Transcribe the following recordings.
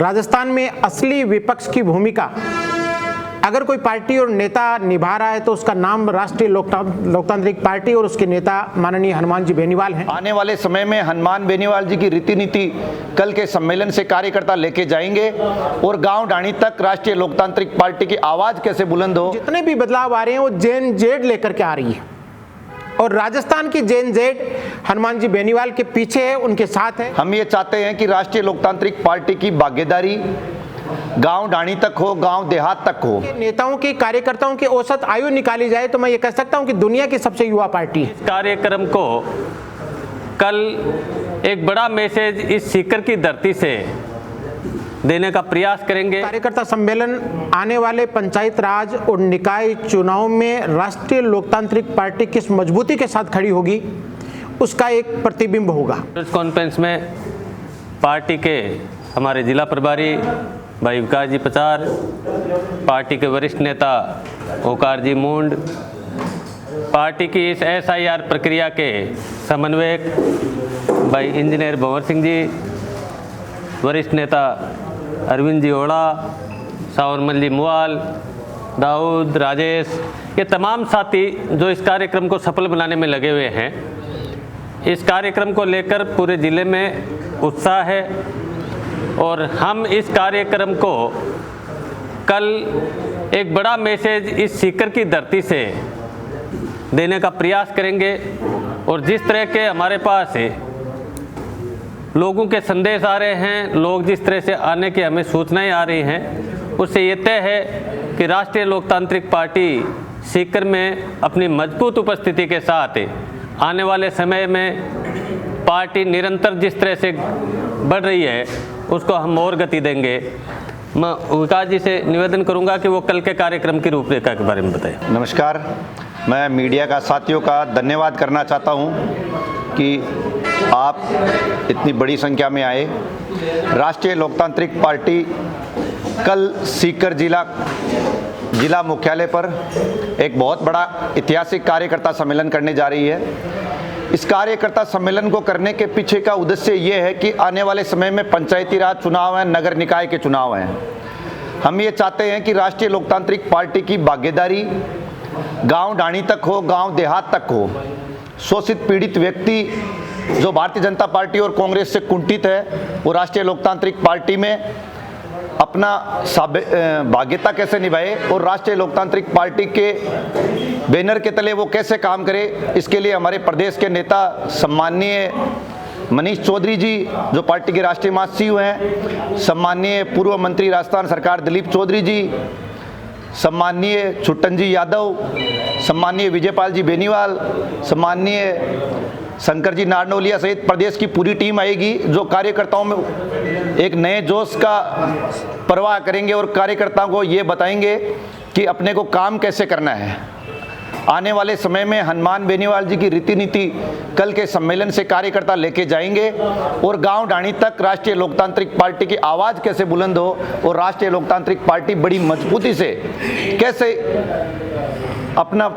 राजस्थान में असली विपक्ष की भूमिका अगर कोई पार्टी और नेता निभा रहा है तो उसका नाम राष्ट्रीय लोकतांत्रिक पार्टी और उसके नेता माननीय हनुमान जी बेनीवाल हैं। आने वाले समय में हनुमान बेनीवाल जी की रीति नीति कल के सम्मेलन से कार्यकर्ता लेके जाएंगे और गांव ढाणी तक राष्ट्रीय लोकतांत्रिक पार्टी की आवाज कैसे बुलंद हो। जितने भी बदलाव आ रहे हैं वो जेन जेड लेकर के आ रही है और राजस्थान की जेन जेड हनुमान जी बेनीवाल के पीछे है, उनके साथ है। हम ये चाहते हैं कि राष्ट्रीय लोकतांत्रिक पार्टी की भागीदारी गांव ढाणी तक हो, गांव देहात तक हो। नेताओं की कार्यकर्ताओं की औसत आयु निकाली जाए तो मैं ये कह सकता हूं कि दुनिया की सबसे युवा पार्टी है। इस कार्यक्रम को कल एक बड़ा मैसेज इस सीकर की धरती से देने का प्रयास करेंगे। कार्यकर्ता सम्मेलन आने वाले पंचायत राज और निकाय चुनाव में राष्ट्रीय लोकतांत्रिक पार्टी किस मजबूती के साथ खड़ी होगी उसका एक प्रतिबिंब होगा। प्रेस कॉन्फ्रेंस में पार्टी के हमारे जिला प्रभारी भाई विकास जी पचार, पार्टी के वरिष्ठ नेता ओकार जी मुंड, पार्टी की इस SIR प्रक्रिया के समन्वयक भाई इंजीनियर भंवर सिंह जी, वरिष्ठ नेता अरविंद जी ओड़ा, सावरमल जी मुआल, दाऊद, राजेश, ये तमाम साथी जो इस कार्यक्रम को सफल बनाने में लगे हुए हैं। इस कार्यक्रम को लेकर पूरे ज़िले में उत्साह है और हम इस कार्यक्रम को कल एक बड़ा मैसेज इस सीकर की धरती से देने का प्रयास करेंगे और जिस तरह के हमारे पास लोगों के संदेश आ रहे हैं, लोग जिस तरह से आने की हमें सूचनाएं आ रही हैं, उससे ये तय है कि राष्ट्रीय लोकतांत्रिक पार्टी सीकर में अपनी मजबूत उपस्थिति के साथ आने वाले समय में पार्टी निरंतर जिस तरह से बढ़ रही है उसको हम और गति देंगे। मैं विकास जी से निवेदन करूंगा कि वो कल के कार्यक्रम की रूपरेखा के बारे में बताएं। नमस्कार, मैं मीडिया का साथियों का धन्यवाद करना चाहता हूं कि आप इतनी बड़ी संख्या में आए। राष्ट्रीय लोकतांत्रिक पार्टी कल सीकर जिला मुख्यालय पर एक बहुत बड़ा ऐतिहासिक कार्यकर्ता सम्मेलन करने जा रही है। इस कार्यकर्ता सम्मेलन को करने के पीछे का उद्देश्य ये है कि आने वाले समय में पंचायती राज चुनाव हैं, नगर निकाय के चुनाव हैं। हम ये चाहते हैं कि राष्ट्रीय लोकतांत्रिक पार्टी की भागीदारी गांव ढाणी तक हो, गांव देहात तक हो। शोषित पीड़ित व्यक्ति जो भारतीय जनता पार्टी और कांग्रेस से कुंठित है वो राष्ट्रीय लोकतांत्रिक पार्टी में अपना भाग्यता कैसे निभाए और राष्ट्रीय लोकतांत्रिक पार्टी के बैनर के तले वो कैसे काम करे, इसके लिए हमारे प्रदेश के नेता सम्माननीय मनीष चौधरी जी जो पार्टी के राष्ट्रीय महासचिव हैं, सम्माननीय पूर्व मंत्री राजस्थान सरकार दिलीप चौधरी जी, सम्माननीय छुट्टन जी यादव, सम्माननीय विजयपाल जी बेनीवाल, सम्माननीय शंकर जी नारनौलिया सहित प्रदेश की पूरी टीम आएगी जो कार्यकर्ताओं में एक नए जोश का प्रवाह करेंगे और कार्यकर्ताओं को ये बताएंगे कि अपने को काम कैसे करना है। आने वाले समय में हनुमान बेनीवाल जी की रीति नीति कल के सम्मेलन से कार्यकर्ता लेके जाएंगे और गांव ढाणी तक राष्ट्रीय लोकतांत्रिक पार्टी की आवाज़ कैसे बुलंद हो और राष्ट्रीय लोकतांत्रिक पार्टी बड़ी मजबूती से कैसे अपना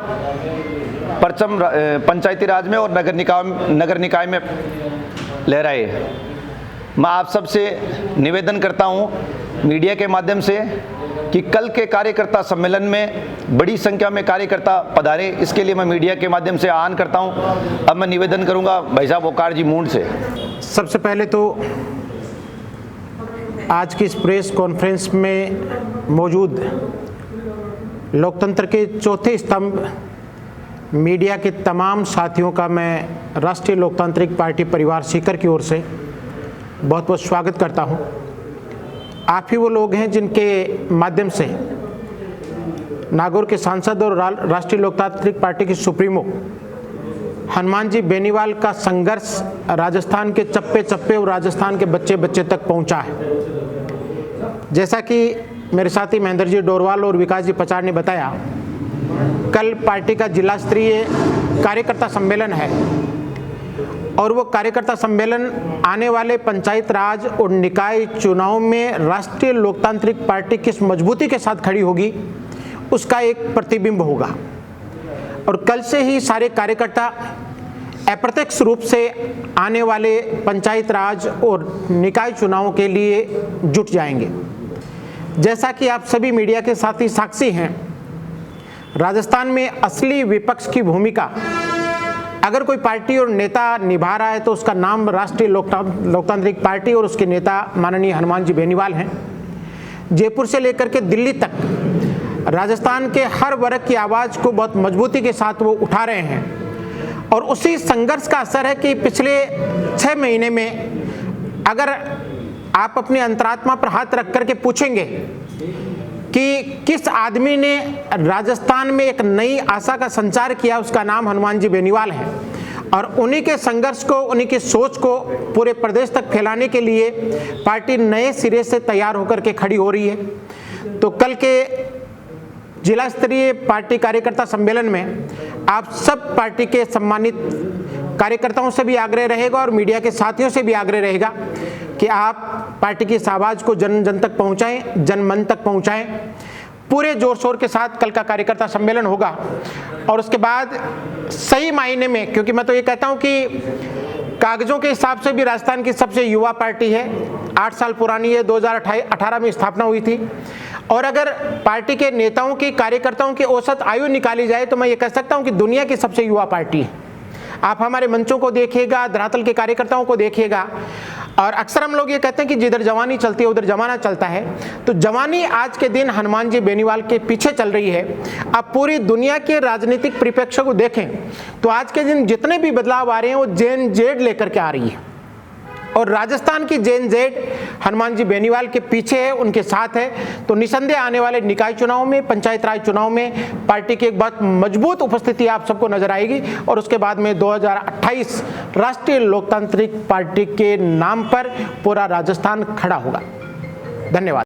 परचम पंचायती राज में और नगर निकाय में लहराए। मैं आप सबसे निवेदन करता हूं मीडिया के माध्यम से कि कल के कार्यकर्ता सम्मेलन में बड़ी संख्या में कार्यकर्ता पधारे, इसके लिए मैं मीडिया के माध्यम से आह्वान करता हूं। अब मैं निवेदन करूंगा भाई साहब ओकार जी मुंड से। सबसे पहले तो आज की इस प्रेस कॉन्फ्रेंस में मौजूद लोकतंत्र के चौथे स्तंभ मीडिया के तमाम साथियों का मैं राष्ट्रीय लोकतांत्रिक पार्टी परिवार सीकर की ओर से बहुत बहुत स्वागत करता हूं। आप ही वो लोग हैं जिनके माध्यम से नागौर के सांसद और राष्ट्रीय लोकतांत्रिक पार्टी की सुप्रीमो हनुमान जी बेनीवाल का संघर्ष राजस्थान के चप्पे चप्पे और राजस्थान के बच्चे बच्चे तक पहुंचा है। जैसा कि मेरे साथी महेंद्र जी डोरवाल और विकास जी पचार ने बताया, कल पार्टी का जिला स्तरीय कार्यकर्ता सम्मेलन है और वो कार्यकर्ता सम्मेलन आने वाले पंचायत राज और निकाय चुनाव में राष्ट्रीय लोकतांत्रिक पार्टी किस मजबूती के साथ खड़ी होगी उसका एक प्रतिबिंब होगा। और कल से ही सारे कार्यकर्ता अप्रत्यक्ष रूप से आने वाले पंचायत राज और निकाय चुनावों के लिए जुट जाएंगे। जैसा कि आप सभी मीडिया के साथी साक्षी हैं, राजस्थान में असली विपक्ष की भूमिका अगर कोई पार्टी और नेता निभा रहा है तो उसका नाम राष्ट्रीय लोकतांत्रिक पार्टी और उसके नेता माननीय हनुमान जी बेनीवाल हैं। जयपुर से लेकर के दिल्ली तक राजस्थान के हर वर्ग की आवाज़ को बहुत मजबूती के साथ वो उठा रहे हैं और उसी संघर्ष का असर है कि पिछले 6 महीने में अगर आप अपने अंतरात्मा पर हाथ रख करके पूछेंगे कि किस आदमी ने राजस्थान में एक नई आशा का संचार किया, उसका नाम हनुमान जी बेनीवाल है और उन्हीं के संघर्ष को, उन्हीं की सोच को पूरे प्रदेश तक फैलाने के लिए पार्टी नए सिरे से तैयार होकर के खड़ी हो रही है। तो कल के जिला स्तरीय पार्टी कार्यकर्ता सम्मेलन में आप सब पार्टी के सम्मानित कार्यकर्ताओं से भी आग्रह रहेगा और मीडिया के साथियों से भी आग्रह रहेगा कि आप पार्टी की इस आवाज़ को जन जन तक पहुंचाएं, जन मन तक पहुंचाएं। पूरे जोर शोर के साथ कल का कार्यकर्ता सम्मेलन होगा और उसके बाद सही मायने में, क्योंकि मैं तो ये कहता हूं कि कागजों के हिसाब से भी राजस्थान की सबसे युवा पार्टी है, 8 साल पुरानी है, 2018 में स्थापना हुई थी और अगर पार्टी के नेताओं की, कार्यकर्ताओं की औसत आयु निकाली जाए तो मैं ये कह सकता हूं कि दुनिया की सबसे युवा पार्टी है। आप हमारे मंचों को देखिएगा, धरातल के कार्यकर्ताओं को देखिएगा और अक्सर हम लोग ये कहते हैं कि जिधर जवानी चलती है उधर जमाना चलता है। तो जवानी आज के दिन हनुमान जी बेनीवाल के पीछे चल रही है। आप पूरी दुनिया के राजनीतिक परिप्रेक्ष्य को देखें तो आज के दिन जितने भी बदलाव आ रहे हैं वो जेन जेड लेकर के आ रही है और राजस्थान की जेन जेड हनुमान जी बेनीवाल के पीछे है, उनके साथ है। तो निसंदेह आने वाले निकाय चुनाव में, पंचायत राज चुनाव में पार्टी की एक बहुत मजबूत उपस्थिति आप सबको नजर आएगी और उसके बाद में 2028 राष्ट्रीय लोकतांत्रिक पार्टी के नाम पर पूरा राजस्थान खड़ा होगा। धन्यवाद।